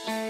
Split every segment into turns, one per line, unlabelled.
Say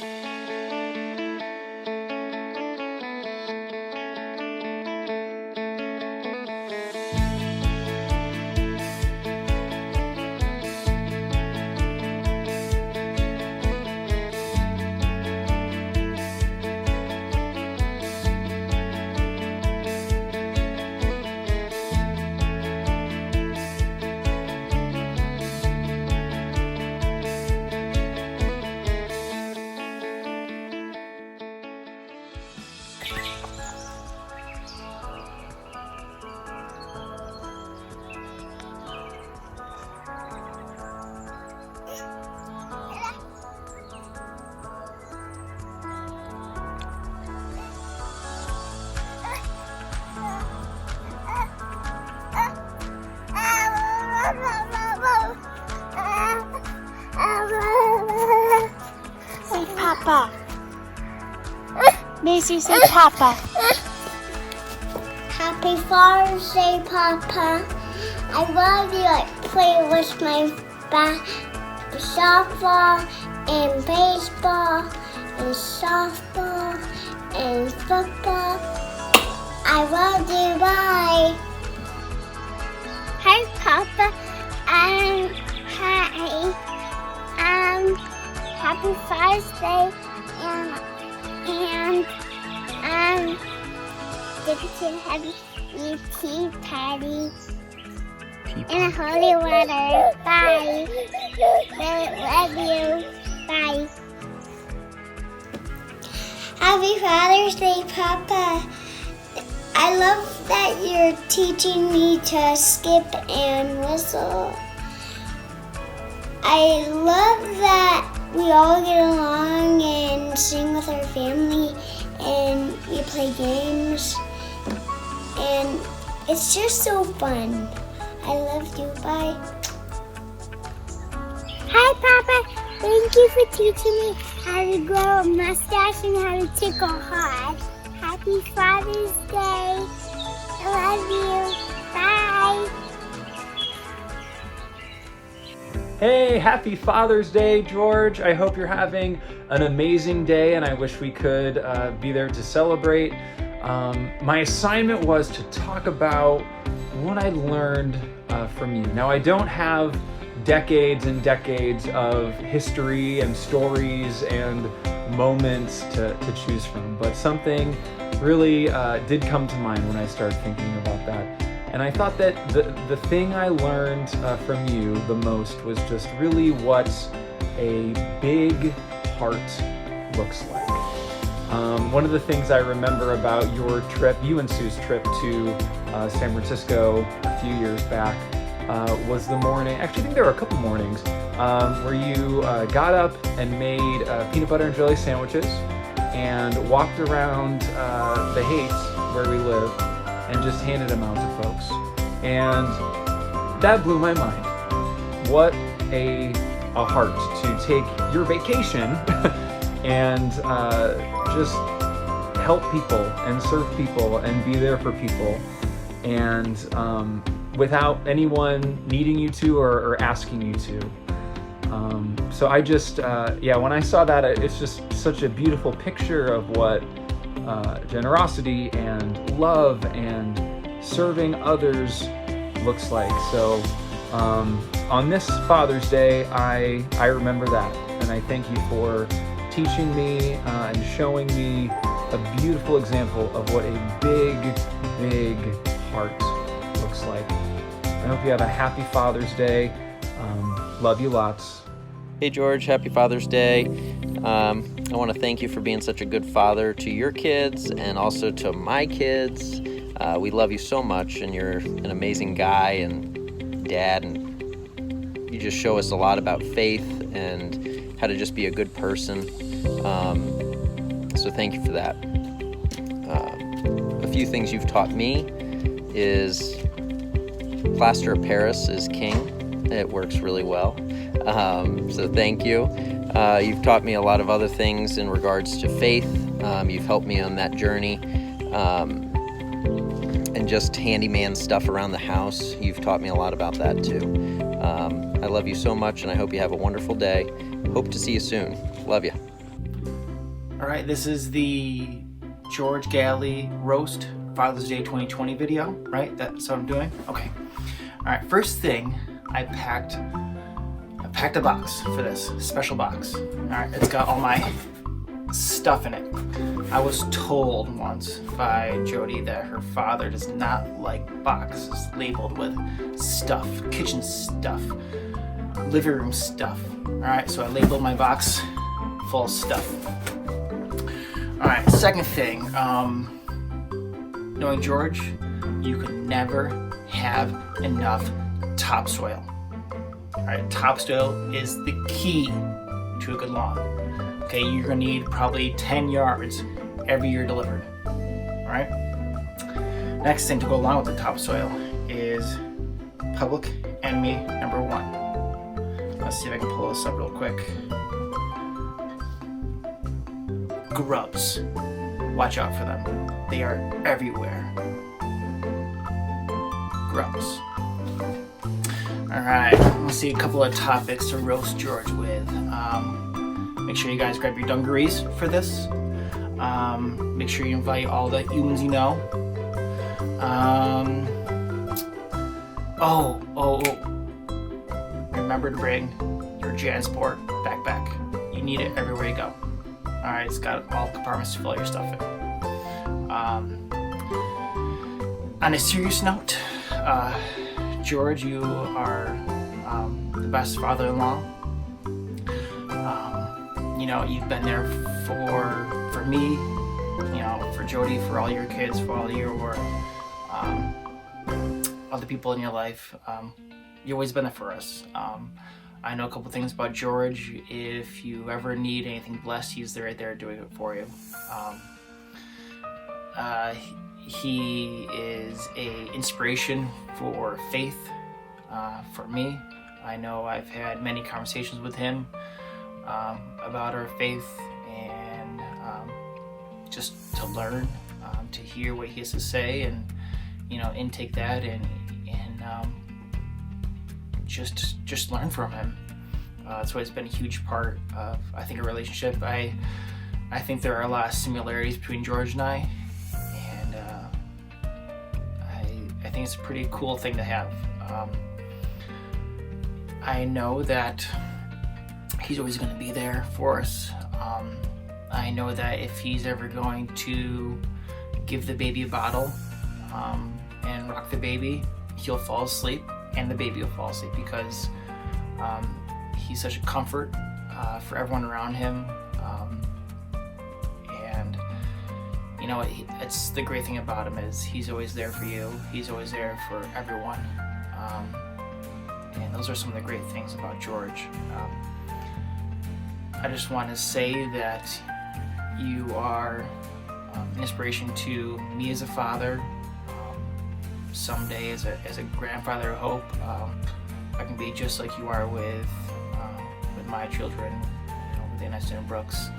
Papa. Macy, say Papa.
Happy Father's Day, Papa. I love you. I play with my softball and baseball and softball and football. I love you. Bye. Hi, Papa. Hi. Happy Father's Day, and did you say happy tea patty in holy water? Bye. I love you. Bye. Happy Father's Day, Papa. I love that you're teaching me to skip and whistle. I love that we all get along and sing with our family and we play games. And it's just so fun. I love you. Bye. Hi, Papa. Thank you for teaching me how to grow a mustache and how to tickle hard. Happy Father's Day. I love you. Bye.
Hey, happy Father's Day, George. I hope you're having an amazing day, and I wish we could be there to celebrate. My assignment was to talk about what I learned from you. Now, I don't have decades and decades of history and stories and moments to choose from, but something really did come to mind when I started thinking about that. And I thought that the thing I learned from you the most was just really what a big heart looks like. One of the things I remember about your trip, you and Sue's trip to San Francisco a few years back, was the morning, actually I think there were a couple mornings, where you got up and made peanut butter and jelly sandwiches and walked around the Heights where we live and just handed them out to folks. And that blew my mind. What a heart to take your vacation and just help people and serve people and be there for people, and without anyone needing you to or asking you to. So I just, when I saw that, it's just such a beautiful picture of what generosity and love and serving others looks like. So on this Father's Day, I remember that, and I thank you for teaching me and showing me a beautiful example of what a big heart looks like. I hope you have a happy Father's Day. Love you lots.
Hey George, happy Father's Day. I want to thank you for being such a good father to your kids and also to my kids. We love you so much, and you're an amazing guy and dad, and you just show us a lot about faith and how to just be a good person. So thank you for that. A few things you've taught me is plaster of Paris is king. It works really well. So thank you. You've taught me a lot of other things in regards to faith. You've helped me on that journey. And just handyman stuff around the house. You've taught me a lot about that too. I love you so much, and I hope you have a wonderful day. Hope to see you soon. Love you.
All right, this is the George Galley roast Father's Day 2020 video, right? That's what I'm doing? Okay. All right, first thing, I packed a box for this, special box. All right, it's got all my stuff in it. I was told once by Jody that her father does not like boxes labeled with stuff, kitchen stuff, living room stuff. All right, so I labeled my box full of stuff. All right, second thing, knowing George, you can never have enough topsoil. All right, topsoil is the key to a good lawn. Okay, you're gonna need probably 10 yards every year delivered. All right. Next thing to go along with the topsoil is public enemy number 1. Let's see if I can pull this up real quick. Grubs. Watch out for them. They are everywhere. Grubs. All right, let's see a couple of topics to roast George with. Make sure you guys grab your dungarees for this. Make sure you invite all the humans you know. Remember to bring your JanSport backpack. You need it everywhere you go. All right, it's got all compartments to fill your stuff in. On a serious note, George, you are the best father-in-law. You know, you've been there for me, you know, for Jody, for all your kids, for all your other people in your life. You've always been there for us. I know a couple things about George. If you ever need anything blessed, he's right there doing it for you. He is an inspiration for faith for me. I know I've had many conversations with him about our faith, and just to learn, to hear what he has to say, and you know, intake that, and just learn from him. That's why it's been a huge part of, I think, a relationship. I think there are a lot of similarities between George and I, and I think it's a pretty cool thing to have. I know that he's always going to be there for us. I know that if he's ever going to give the baby a bottle and rock the baby, he'll fall asleep and the baby will fall asleep, because he's such a comfort for everyone around him. And you know, it's the great thing about him is he's always there for you. He's always there for everyone. And those are some of the great things about George. I just want to say that you are an inspiration to me as a father. Someday as a grandfather, I hope I can be just like you are with my children, you know, with Aniston and Brooks.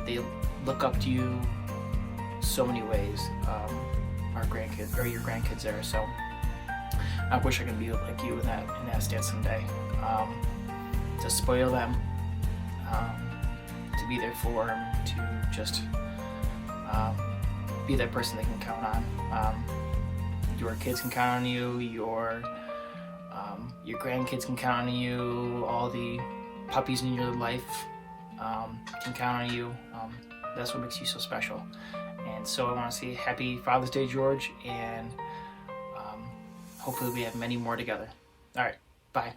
They look up to you so many ways. Our grandkids, or your grandkids, there. So I wish I could be like you in that stance someday. To spoil them, to be there for them, to just be that person they can count on. Your kids can count on you. Your grandkids can count on you. All the puppies in your life can count on you. That's what makes you so special. And so I want to say Happy Father's Day, George, and hopefully we have many more together. All right, bye.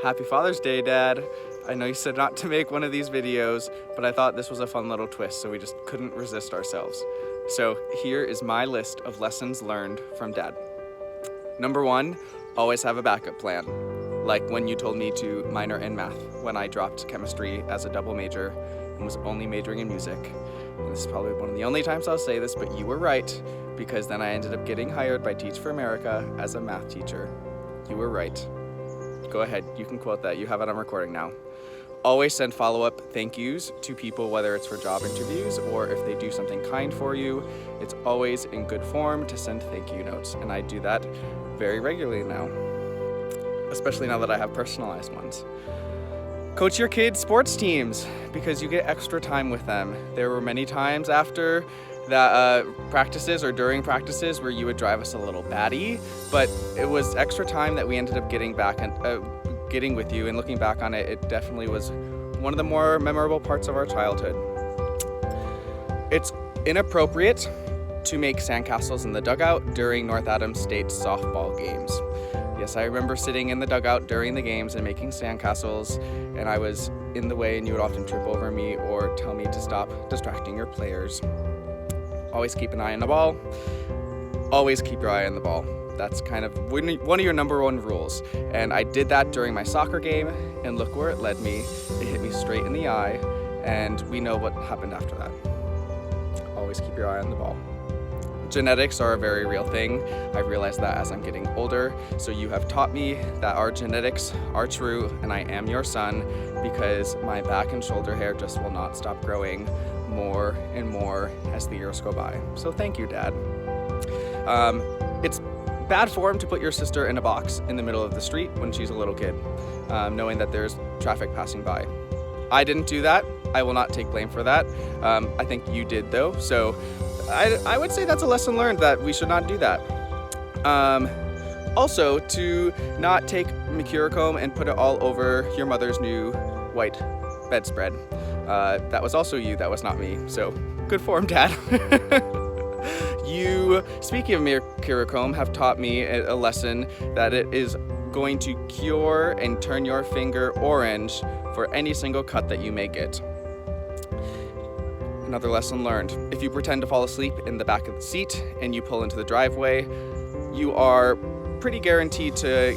Happy Father's Day, Dad. I know you said not to make one of these videos, but I thought this was a fun little twist, so we just couldn't resist ourselves. So here is my list of lessons learned from Dad. Number 1, always have a backup plan. Like when you told me to minor in math when I dropped chemistry as a double major and was only majoring in music. And this is probably one of the only times I'll say this, but you were right, because then I ended up getting hired by Teach for America as a math teacher. You were right. Go ahead, you can quote that. You have it on recording now. Always send follow-up thank yous to people, whether it's for job interviews or if they do something kind for you. It's always in good form to send thank you notes, and I do that very regularly now, especially now that I have personalized ones. Coach your kids' sports teams because you get extra time with them. There were many times after that practices or during practices where you would drive us a little batty, but it was extra time that we ended up getting back and getting with you, and looking back on it, it definitely was one of the more memorable parts of our childhood. It's inappropriate to make sandcastles in the dugout during North Adams State's softball games. Yes, I remember sitting in the dugout during the games and making sandcastles, and I was in the way and you would often trip over me or tell me to stop distracting your players. Always keep an eye on the ball. Always keep your eye on the ball. That's kind of one of your number one rules. And I did that during my soccer game, and look where it led me. It hit me straight in the eye, and we know what happened after that. Always keep your eye on the ball. Genetics are a very real thing. I've realized that as I'm getting older. So you have taught me that our genetics are true, and I am your son because my back and shoulder hair just will not stop growing more and more as the years go by. So thank you, Dad. It's bad form to put your sister in a box in the middle of the street when she's a little kid, knowing that there's traffic passing by. I didn't do that. I will not take blame for that. I think you did though. So I would say that's a lesson learned that we should not do that. Also, to not take Mercurochrome and put it all over your mother's new white bedspread. That was also you, that was not me. So good form, Dad. You, speaking of Mercurochrome, have taught me a lesson that it is going to cure and turn your finger orange for any single cut that you make it. Another lesson learned. If you pretend to fall asleep in the back of the seat and you pull into the driveway, you are pretty guaranteed to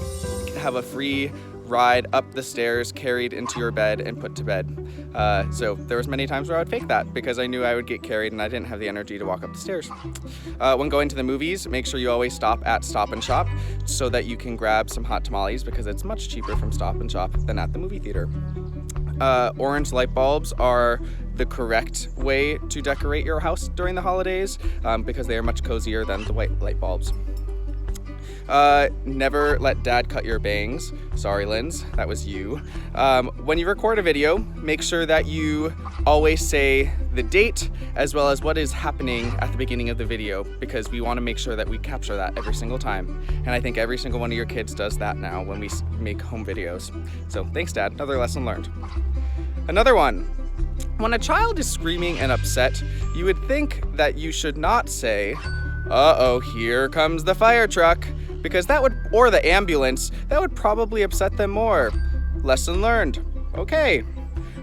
have a free ride up the stairs, carried into your bed and put to bed. So there was many times where I would fake that because I knew I would get carried and I didn't have the energy to walk up the stairs. When going to the movies, make sure you always stop at Stop and Shop so that you can grab some hot tamales because it's much cheaper from Stop and Shop than at the movie theater. Orange light bulbs are the correct way to decorate your house during the holidays because they are much cozier than the white light bulbs. Never let Dad cut your bangs. Sorry, Linz, that was you. When you record a video, make sure that you always say the date as well as what is happening at the beginning of the video because we want to make sure that we capture that every single time. And I think every single one of your kids does that now when we make home videos. So thanks, Dad. Another lesson learned. Another one. When a child is screaming and upset, you would think that you should not say, "Uh-oh, here comes the fire truck," because that would, or the ambulance, that would probably upset them more. Lesson learned. Okay.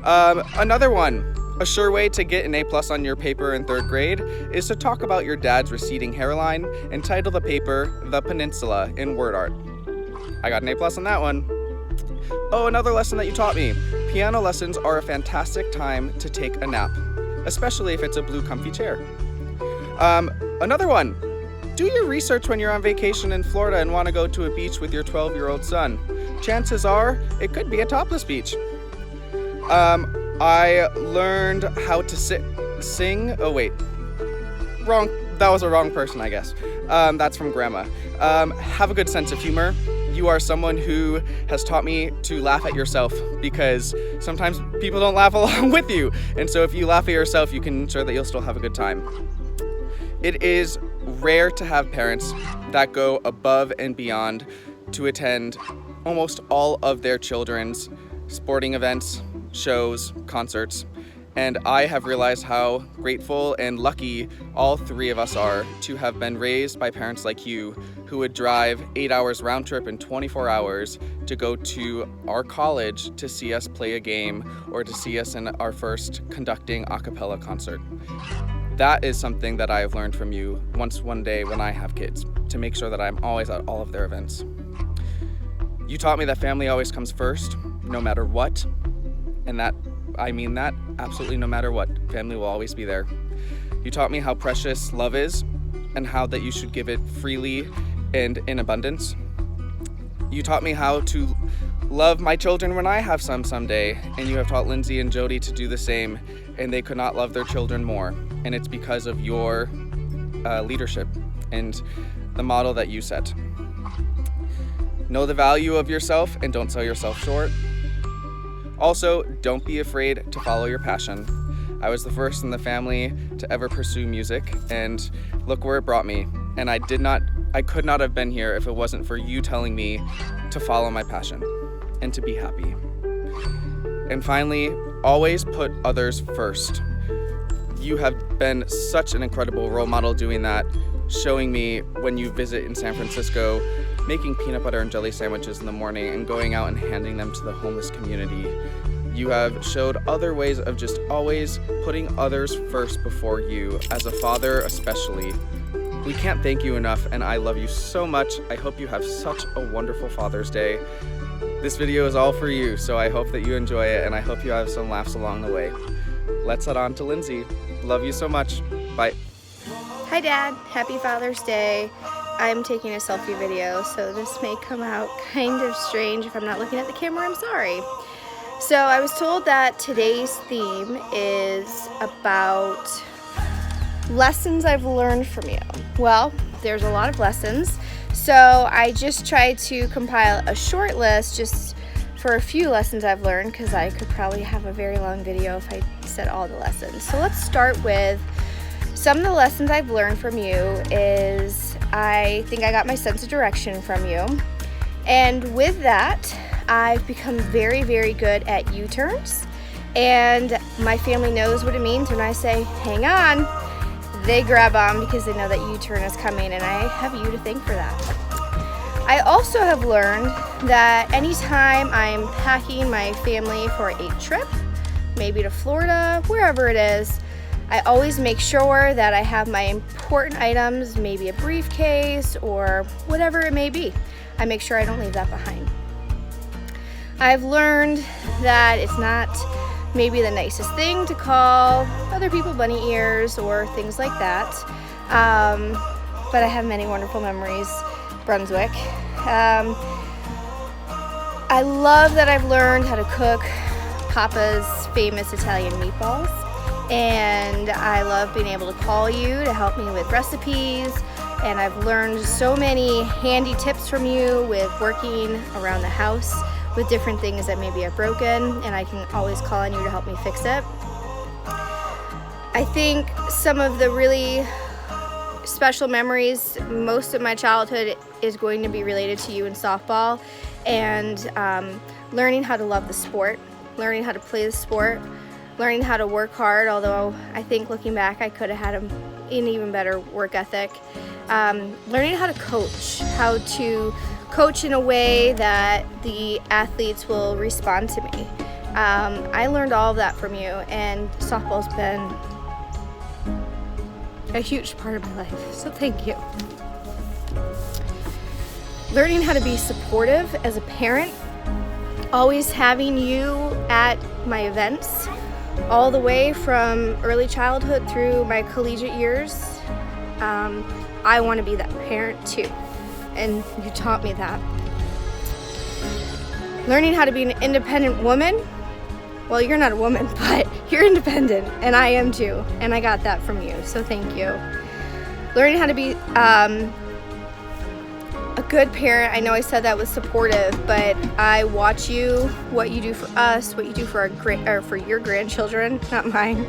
Another one. A sure way to get an A+ on your paper in 3rd grade is to talk about your dad's receding hairline and title the paper "The Peninsula" in word art. I got an A+ on that one. Oh, another lesson that you taught me. Piano lessons are a fantastic time to take a nap, especially if it's a blue comfy chair. Another one. Do your research when you're on vacation in Florida and want to go to a beach with your 12-year-old son. Chances are it could be a topless beach. I learned how to sing. Oh wait, wrong. That was a wrong person, I guess. That's from Grandma. Have a good sense of humor. You are someone who has taught me to laugh at yourself because sometimes people don't laugh along with you. And so if you laugh at yourself, you can ensure that you'll still have a good time. It is rare to have parents that go above and beyond to attend almost all of their children's sporting events, shows, concerts, and I have realized how grateful and lucky all 3 of us are to have been raised by parents like you who would drive 8 hours round trip in 24 hours to go to our college to see us play a game or to see us in our first conducting a cappella concert. That is something that I have learned from you one day when I have kids, to make sure that I'm always at all of their events. You taught me that family always comes first, no matter what, and that I mean that absolutely no matter what, family will always be there. You taught me how precious love is and how that you should give it freely and in abundance. You taught me how to love my children when I have some someday, and you have taught Lindsay and Jody to do the same, and they could not love their children more. And it's because of your leadership and the model that you set. Know the value of yourself and don't sell yourself short. Also, don't be afraid to follow your passion. I was the first in the family to ever pursue music, and look where it brought me. And I could not have been here if it wasn't for you telling me to follow my passion and to be happy. And finally, always put others first. You have been such an incredible role model doing that, showing me when you visit in San Francisco, making peanut butter and jelly sandwiches in the morning and going out and handing them to the homeless community. You have showed other ways of just always putting others first before you, as a father especially. We can't thank you enough, and I love you so much. I hope you have such a wonderful Father's Day. This video is all for you, so I hope that you enjoy it, and I hope you have some laughs along the way. Let's head on to Lindsay. Love you so much. Bye.
Hi Dad, happy Father's Day. I'm taking a selfie video, so this may come out kind of strange if I'm not looking at the camera, I'm sorry. So I was told that today's theme is about lessons I've learned from you. Well, there's a lot of lessons, so I just tried to compile a short list just for a few lessons I've learned, because I could probably have a very long video if I said all the lessons. So let's start with some of the lessons I've learned from you. Is I think I got my sense of direction from you, and with that I've become very, very good at U-turns, and my family knows what it means when I say hang on. They grab on because they know that U-turn is coming, and I have you to thank for that. I also have learned that anytime I'm packing my family for a trip, maybe to Florida, wherever it is, I always make sure that I have my important items, maybe a briefcase or whatever it may be. I make sure I don't leave that behind. I've learned that it's not maybe the nicest thing to call other people bunny ears or things like that, but I have many wonderful memories. Brunswick. I love that I've learned how to cook Papa's famous Italian meatballs, and I love being able to call you to help me with recipes, and I've learned so many handy tips from you with working around the house with different things that maybe I've broken, and I can always call on you to help me fix it. I think some of the really special memories, most of my childhood is going to be related to you in softball, and learning how to love the sport, learning how to play the sport, learning how to work hard, although I think looking back I could have had an even better work ethic. Learning how to coach in a way that the athletes will respond to me. I learned all of that from you, and softball's been a huge part of my life, so thank you. Learning how to be supportive as a parent, always having you at my events, all the way from early childhood through my collegiate years. I want to be that parent too, and you taught me that. Learning how to be an independent woman. Well, you're not a woman, but you're independent, and I am too, and I got that from you, so thank you. Learning how to be a good parent. I know I said that was supportive, but I watch you, what you do for us, what you do for for your grandchildren, not mine.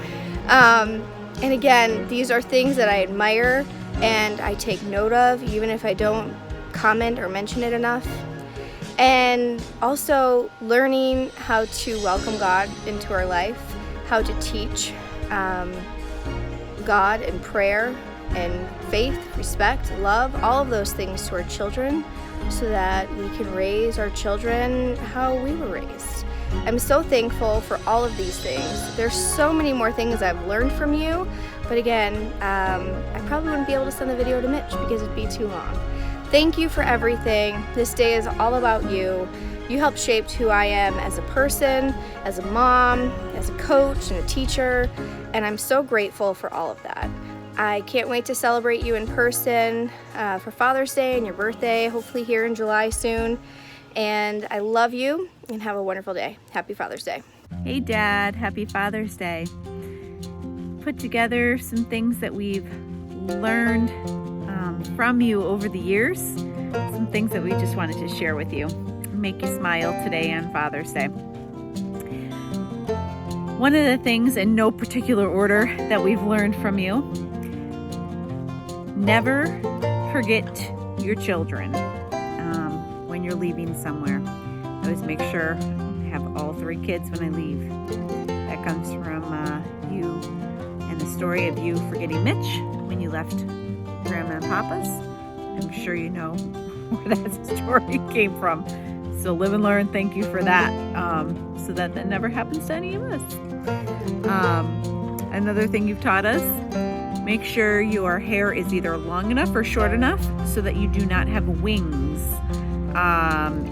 And again, these are things that I admire and I take note of, even if I don't comment or mention it enough. And also learning how to welcome God into our life, how to teach God and prayer and faith, respect, love, all of those things to our children, so that we can raise our children how we were raised. I'm so thankful for all of these things. There's so many more things I've learned from you, but again, I probably wouldn't be able to send the video to Mitch because it'd be too long. Thank you for everything. This day is all about you. You helped shape who I am as a person, as a mom, as a coach, and a teacher, and I'm so grateful for all of that. I can't wait to celebrate you in person for Father's Day and your birthday, hopefully here in July soon. And I love you, and have a wonderful day. Happy Father's Day.
Hey Dad, happy Father's Day. Put together some things that we've learned from you over the years, some things that we just wanted to share with you, make you smile today on Father's Day. One of the things, in no particular order, that we've learned from you: never forget your children when you're leaving somewhere. Always make sure I have all 3 kids when I leave. That comes from you and the story of you forgetting Mitch when you left Grandma and Papa's. I'm sure you know where that story came from. So live and learn. Thank you for that. So that never happens to any of us. Another thing you've taught us: make sure your hair is either long enough or short enough so that you do not have wings.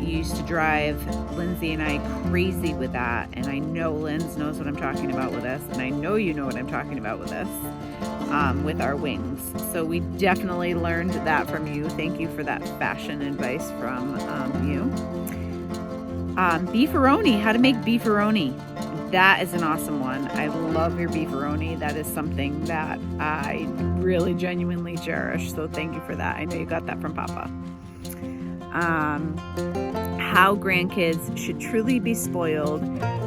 You used to drive Lindsay and I crazy with that, and I know Linz knows what I'm talking about with us, and I know you know what I'm talking about with us, with our wings. So we definitely learned that from you. Thank you for that fashion advice from you. Beefaroni, how to make beefaroni. That is an awesome one. I love your beefaroni. That is something that I really genuinely cherish. So thank you for that. I know you got that from Papa. How grandkids should truly be spoiled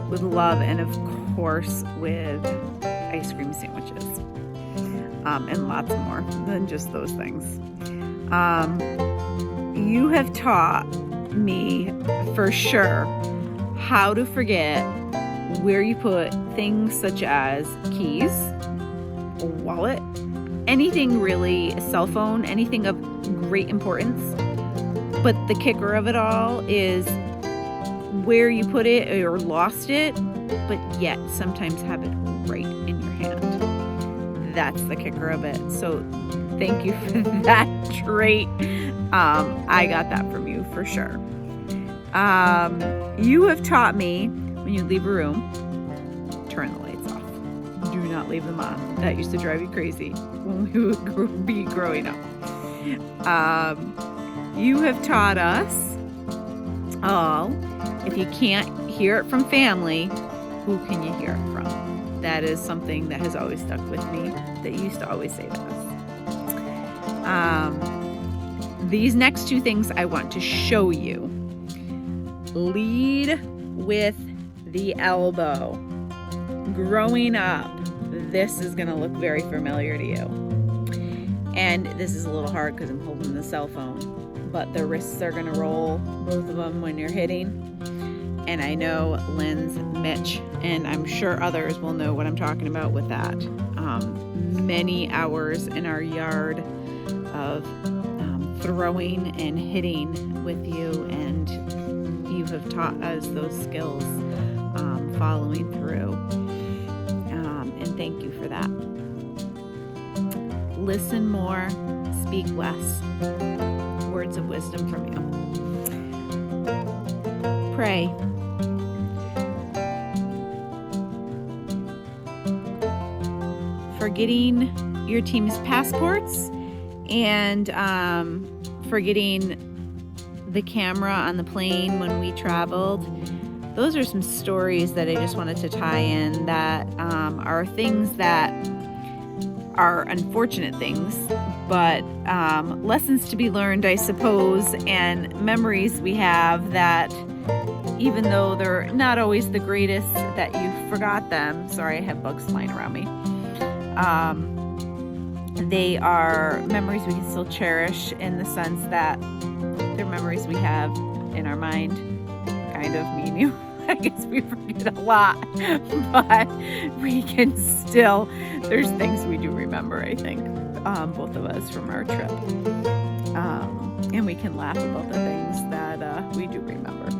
with love, and of course with ice cream sandwiches, and lots more than just those things. You have taught me for sure how to forget where you put things such as keys, a wallet, anything really, a cell phone, anything of great importance. But the kicker of it all is where you put it or lost it, but yet sometimes have it right in your hand. That's the kicker of it. So thank you for that trait. I got that from you for sure. You have taught me, when you leave a room, turn the lights off. Do not leave them on. That used to drive you crazy when we would be growing up. You have taught us all, if you can't hear it from family, who can you hear it from? That is something that has always stuck with me, that you used to always say to us. These next 2 things I want to show you. Lead with the elbow. Growing up, this is going to look very familiar to you. And this is a little hard because I'm holding the cell phone. But the wrists are going to roll, both of them, when you're hitting. And I know Lynn's, Mitch, and I'm sure others will know what I'm talking about with that. Many hours in our yard of throwing and hitting with you, and you have taught us those skills, following through. And thank you for that. Listen more, speak less. Words of wisdom from you. Pray. Forgetting your team's passports and forgetting the camera on the plane when we traveled. Those are some stories that I just wanted to tie in that are things that are unfortunate things, but lessons to be learned, I suppose, and memories we have that, even though they're not always the greatest, that you forgot them. Sorry, I have bugs flying around me. They are memories we can still cherish, in the sense that they're memories we have in our mind. Kind of, me and you. I guess we forget a lot, but we can still, there's things we do remember, I think, both of us from our trip. And we can laugh about the things that we do remember.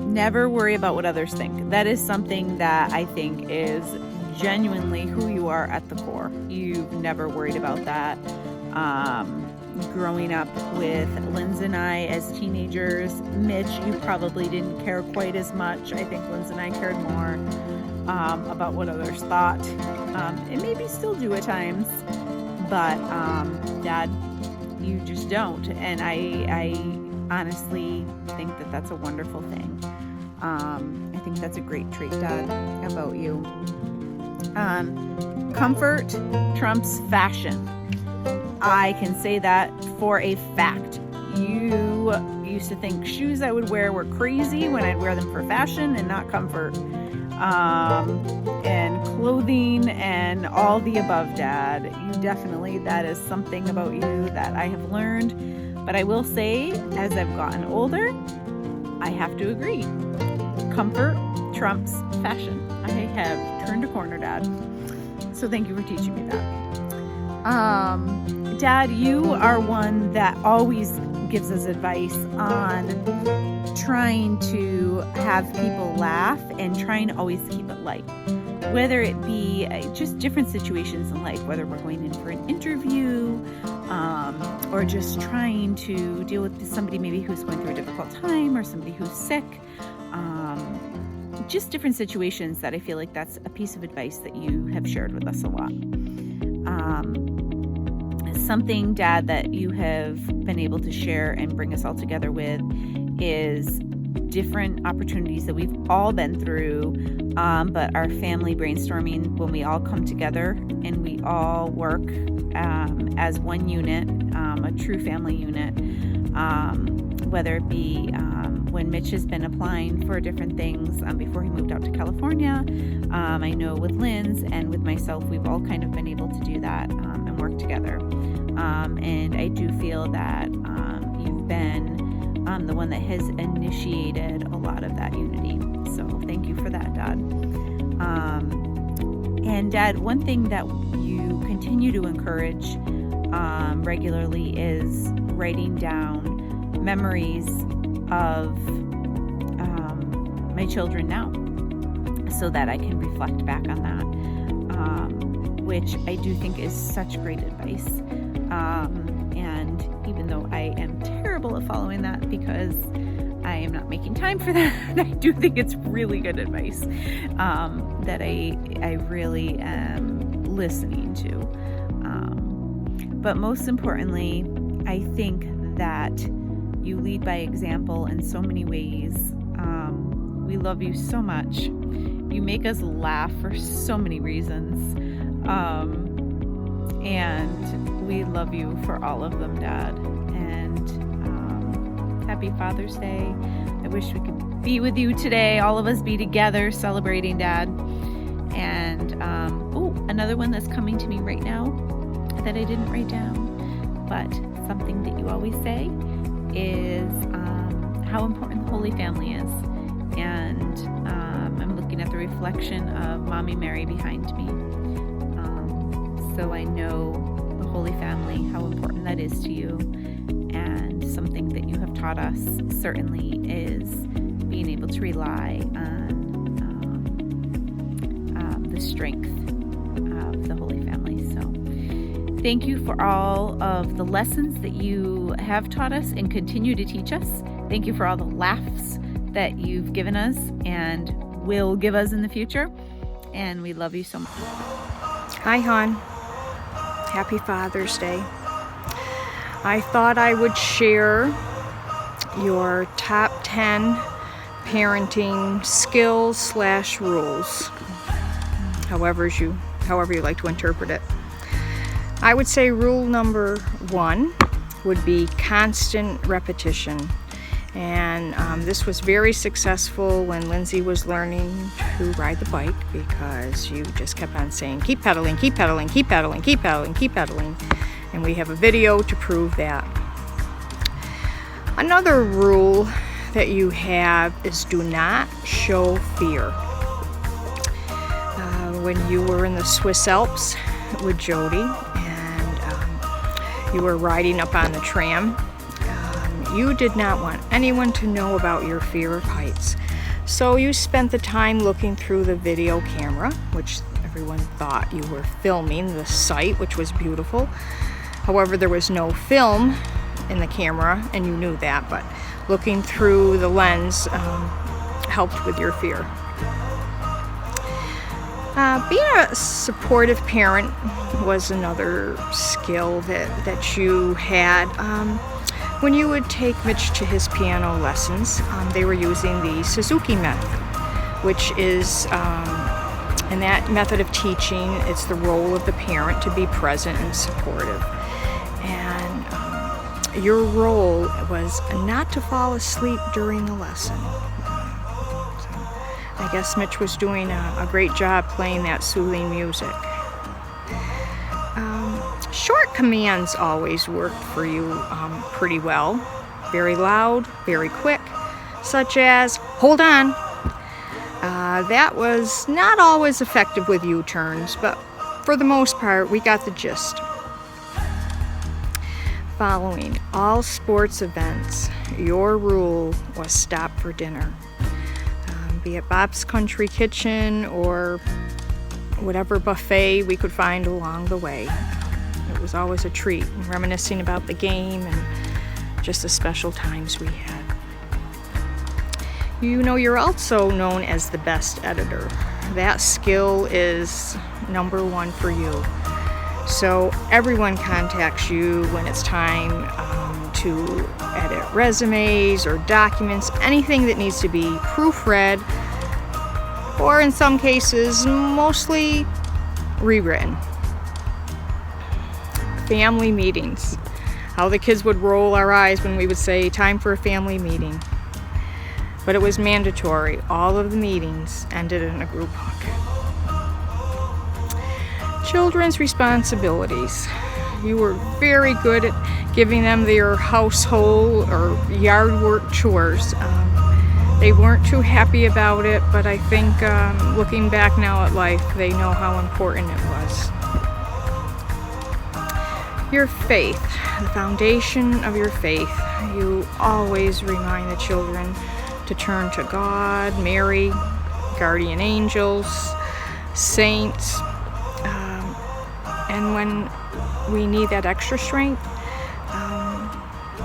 Never worry about what others think. That is something that I think is genuinely who you are at the core. You've never worried about that. Growing up with Linz and I as teenagers, Mitch, you probably didn't care quite as much. I think Linz and I cared more about what others thought, and maybe still do at times, but Dad, you just don't. And I honestly think that that's a wonderful thing. I think that's a great trait, Dad, about you. Comfort trumps fashion. I can say that for a fact. you used to think shoes I would wear were crazy when I'd wear them for fashion and not comfort. And clothing and all the above, Dad. You definitely, that is something about you that I have learned. But I will say, as I've gotten older, I have to agree. Comfort trumps fashion. I have turned a corner, Dad. So thank you for teaching me that. Dad, you are one that always gives us advice on trying to have people laugh and trying to always keep it light. Whether it be just different situations in life, whether we're going in for an interview, or just trying to deal with somebody maybe who's going through a difficult time or somebody who's sick. Just different situations that I feel like that's a piece of advice that you have shared with us a lot. Something, Dad, that you have been able to share and bring us all together with is different opportunities that we've all been through, but our family brainstorming, when we all come together and we all work as one unit, a true family unit, whether it be when Mitch has been applying for different things before he moved out to California. I know with Lynn's and with myself, we've all kind of been able to do that and work together. And I do feel that you've been the one that has initiated a lot of that unity. So thank you for that, Dad. And Dad, one thing that you continue to encourage regularly is writing down memories of my children now, so that I can reflect back on that, which I do think is such great advice. And even though I am terrible at following that because I am not making time for that, I do think it's really good advice that I really am listening to. But most importantly, I think that you lead by example in so many ways. We love you so much. You make us laugh for so many reasons. And we love you for all of them, Dad. And happy Father's Day. I wish we could be with you today, all of us be together celebrating, Dad. And another one that's coming to me right now that I didn't write down, but something that you always say is how important the Holy Family is. And I'm looking at the reflection of Mommy Mary behind me. So I know the Holy Family, how important that is to you. And something that you have taught us certainly is being able to rely on the strength of the Holy Family. So thank you for all of the lessons that you have taught us and continue to teach us. Thank you for all the laughs that you've given us and will give us in the future. And we love you so much.
Hi, hon. Happy Father's Day. I thought I would share your top 10 parenting skills / rules, however you like to interpret it. I would say rule number 1 would be constant repetition. And this was very successful when Lindsay was learning to ride the bike, because you just kept on saying, keep pedaling, keep pedaling, keep pedaling, keep pedaling, keep pedaling. And we have a video to prove that. Another rule that you have is do not show fear. When you were in the Swiss Alps with Jody and you were riding up on the tram, you did not want anyone to know about your fear of heights. So you spent the time looking through the video camera, which everyone thought you were filming the site, which was beautiful. However, there was no film in the camera, and you knew that, but looking through the lens helped with your fear. Being a supportive parent was another skill that you had. When you would take Mitch to his piano lessons, they were using the Suzuki method, which is, in that method of teaching, it's the role of the parent to be present and supportive. And your role was not to fall asleep during the lesson. I guess Mitch was doing a great job playing that soothing music. Short commands always worked for you pretty well. Very loud, very quick, such as, hold on. That was not always effective with U-turns, but for the most part, we got the gist. Following all sports events, your rule was stop for dinner. Be it Bob's Country Kitchen or whatever buffet we could find along the way. It was always a treat, and reminiscing about the game and just the special times we had. You know, you're also known as the best editor. That skill is number one for you. So everyone contacts you when it's time to edit resumes or documents, anything that needs to be proofread, or in some cases, mostly rewritten. Family meetings. How the kids would roll our eyes when we would say, time for a family meeting. But it was mandatory. All of the meetings ended in a group hug. Children's responsibilities. You were very good at giving them their household or yard work chores. They weren't too happy about it, but I think looking back now at life, they know how important it was. Your faith, the foundation of your faith. You always remind the children to turn to God, Mary, guardian angels, saints, and when we need that extra strength,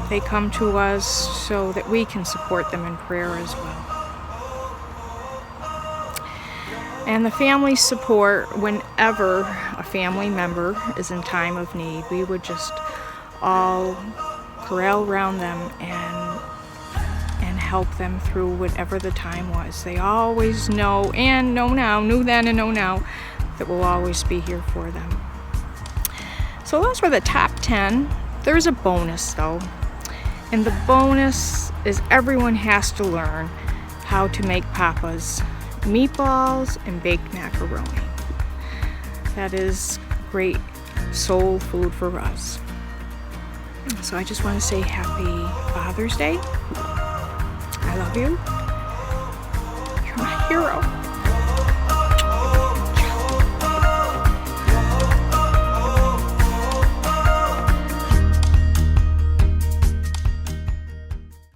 they come to us so that we can support them in prayer as well. And the family support, whenever a family member is in time of need, we would just all corral around them and help them through whatever the time was. They always know and know now, knew then and know now, that we'll always be here for them. So those were the top 10. There's a bonus though. And the bonus is everyone has to learn how to make Papa's meatballs and baked macaroni. That is great soul food for us. So I just want to say Happy Father's Day. I love you. You're my hero.